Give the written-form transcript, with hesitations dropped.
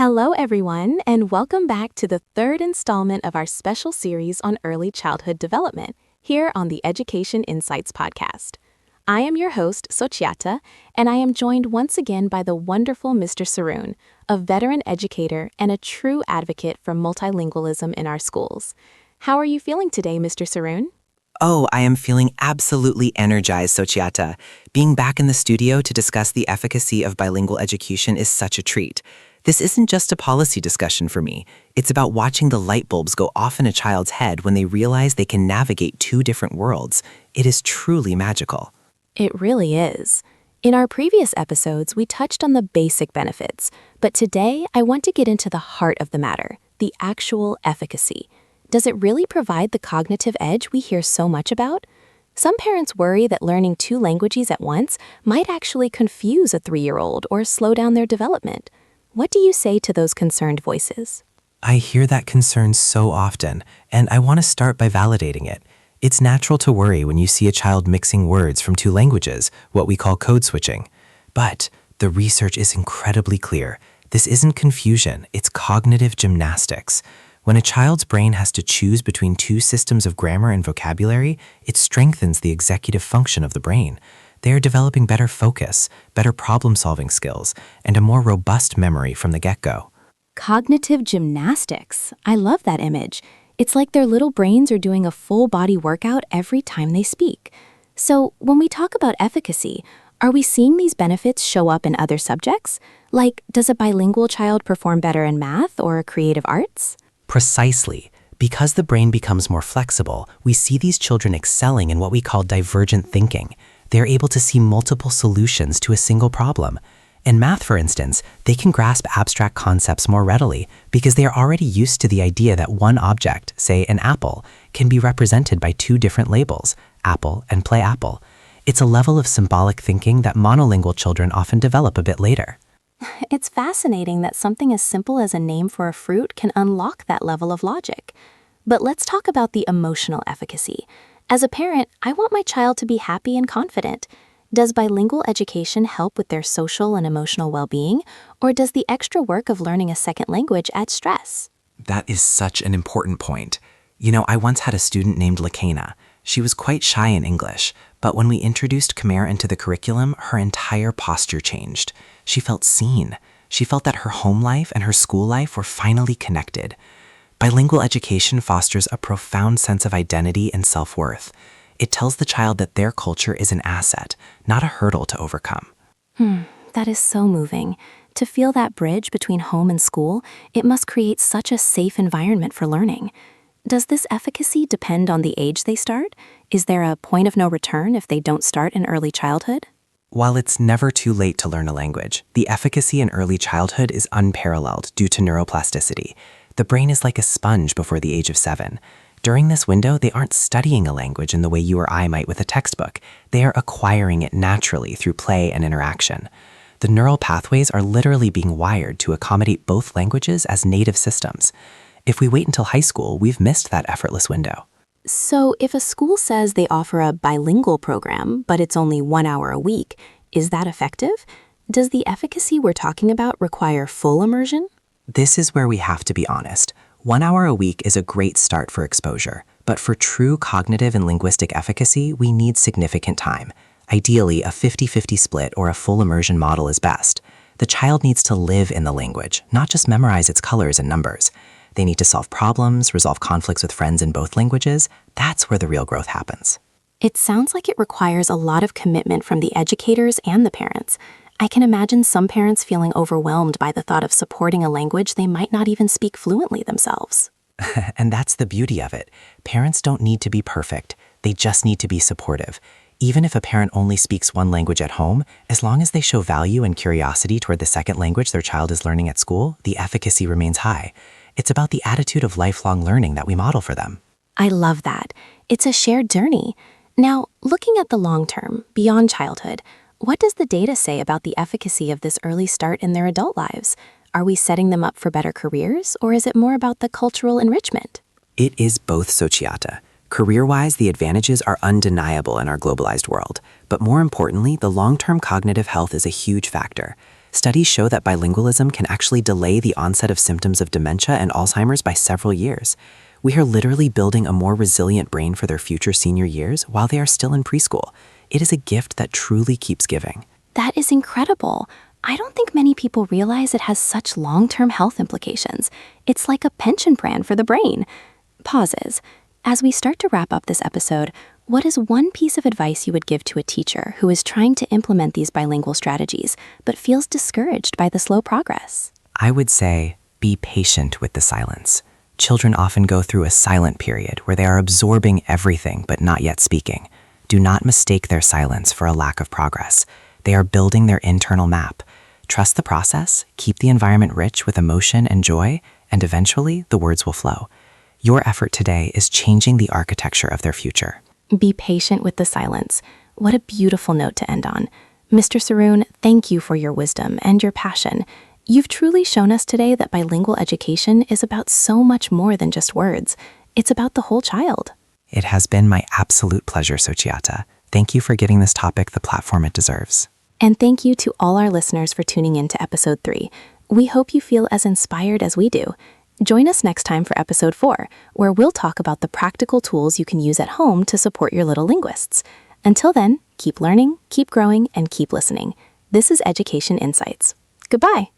Hello, everyone, and welcome back to the third installment of our special series on early childhood development here on the Education Insights podcast. I am your host, Sochiata, and I am joined once again by the wonderful Mr. Saroon, a veteran educator and a true advocate for multilingualism in our schools. How are you feeling today, Mr. Saroon? Oh, I am feeling absolutely energized, Sochiata. Being back in the studio to discuss the efficacy of bilingual education is such a treat. This isn't just a policy discussion for me. It's about watching the light bulbs go off in a child's head when they realize they can navigate two different worlds. It is truly magical. It really is. In our previous episodes, we touched on the basic benefits, but today I want to get into the heart of the matter, the actual efficacy. Does it really provide the cognitive edge we hear so much about? Some parents worry that learning two languages at once might actually confuse a 3-year-old or slow down their development. What do you say to those concerned voices? I hear that concern so often, and I want to start by validating it. It's natural to worry when you see a child mixing words from two languages, what we call code switching. But the research is incredibly clear. This isn't confusion, it's cognitive gymnastics. When a child's brain has to choose between two systems of grammar and vocabulary, it strengthens the executive function of the brain. They are developing better focus, better problem-solving skills, and a more robust memory from the get-go. Cognitive gymnastics. I love that image. It's like their little brains are doing a full-body workout every time they speak. So, when we talk about efficacy, are we seeing these benefits show up in other subjects? Like, does a bilingual child perform better in math or creative arts? Precisely. Because the brain becomes more flexible, we see these children excelling in what we call divergent thinking. They're able to see multiple solutions to a single problem. In math, for instance, they can grasp abstract concepts more readily because they are already used to the idea that one object, say an apple, can be represented by two different labels, apple and play apple. It's a level of symbolic thinking that monolingual children often develop a bit later. It's fascinating that something as simple as a name for a fruit can unlock that level of logic. But let's talk about the emotional efficacy. As a parent, I want my child to be happy and confident. Does bilingual education help with their social and emotional well-being, or does the extra work of learning a second language add stress? That is such an important point. I once had a student named Lakena. She was quite shy in English, but when we introduced Khmer into the curriculum, her entire posture changed. She felt seen. She felt that her home life and her school life were finally connected. Bilingual education fosters a profound sense of identity and self-worth. It tells the child that their culture is an asset, not a hurdle to overcome. That is so moving. To feel that bridge between home and school, it must create such a safe environment for learning. Does this efficacy depend on the age they start? Is there a point of no return if they don't start in early childhood? While it's never too late to learn a language, the efficacy in early childhood is unparalleled due to neuroplasticity. The brain is like a sponge before the age of 7. During this window, they aren't studying a language in the way you or I might with a textbook. They are acquiring it naturally through play and interaction. The neural pathways are literally being wired to accommodate both languages as native systems. If we wait until high school, we've missed that effortless window. So if a school says they offer a bilingual program, but it's only 1 hour a week, is that effective? Does the efficacy we're talking about require full immersion? This is where we have to be honest. 1 hour a week is a great start for exposure, but for true cognitive and linguistic efficacy, we need significant time. Ideally, a 50-50 split or a full immersion model is best. The child needs to live in the language, not just memorize its colors and numbers. They need to solve problems, resolve conflicts with friends in both languages. That's where the real growth happens. It sounds like it requires a lot of commitment from the educators and the parents. I can imagine some parents feeling overwhelmed by the thought of supporting a language they might not even speak fluently themselves. And that's the beauty of it. Parents don't need to be perfect. They just need to be supportive. Even if a parent only speaks one language at home, as long as they show value and curiosity toward the second language their child is learning at school, the efficacy remains high. It's about the attitude of lifelong learning that we model for them. I love that. It's a shared journey. Now, looking at the long term, beyond childhood, what does the data say about the efficacy of this early start in their adult lives? Are we setting them up for better careers, or is it more about the cultural enrichment? It is both, Sochiata. Career-wise, the advantages are undeniable in our globalized world. But more importantly, the long-term cognitive health is a huge factor. Studies show that bilingualism can actually delay the onset of symptoms of dementia and Alzheimer's by several years. We are literally building a more resilient brain for their future senior years while they are still in preschool. It is a gift that truly keeps giving. That is incredible. I don't think many people realize it has such long-term health implications. It's like a pension plan for the brain. Pauses. As we start to wrap up this episode, what is one piece of advice you would give to a teacher who is trying to implement these bilingual strategies but feels discouraged by the slow progress? I would say, be patient with the silence. Children often go through a silent period where they are absorbing everything but not yet speaking. Do not mistake their silence for a lack of progress. They are building their internal map. Trust the process, keep the environment rich with emotion and joy, and eventually the words will flow. Your effort today is changing the architecture of their future. Be patient with the silence. What a beautiful note to end on. Mr. Saroon, thank you for your wisdom and your passion. You've truly shown us today that bilingual education is about so much more than just words. It's about the whole child. It has been my absolute pleasure, Sochiata. Thank you for getting this topic the platform it deserves. And thank you to all our listeners for tuning in to episode 3. We hope you feel as inspired as we do. Join us next time for episode 4, where we'll talk about the practical tools you can use at home to support your little linguists. Until then, keep learning, keep growing, and keep listening. This is Education Insights. Goodbye.